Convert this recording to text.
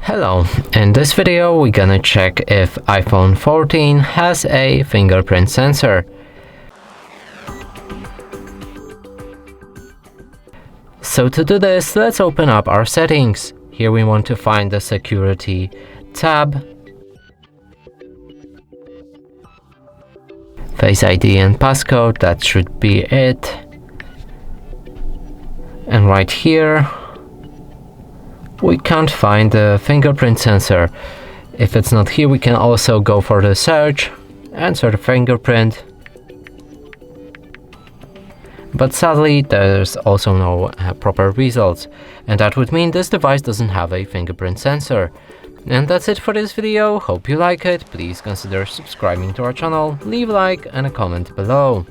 Hello, in this video we're gonna check if iPhone 14 has a fingerprint sensor. So to do this, let's open up our settings. Here we want to find the security tab, Face ID and passcode, that should be it. And right here we can't find the fingerprint sensor. If it's not here, we can also go for the search and search fingerprint. But sadly, there's also no proper results, and that would mean this device doesn't have a fingerprint sensor. And that's it for this video. Hope you like it. Please consider subscribing to our channel, leave a like and a comment below.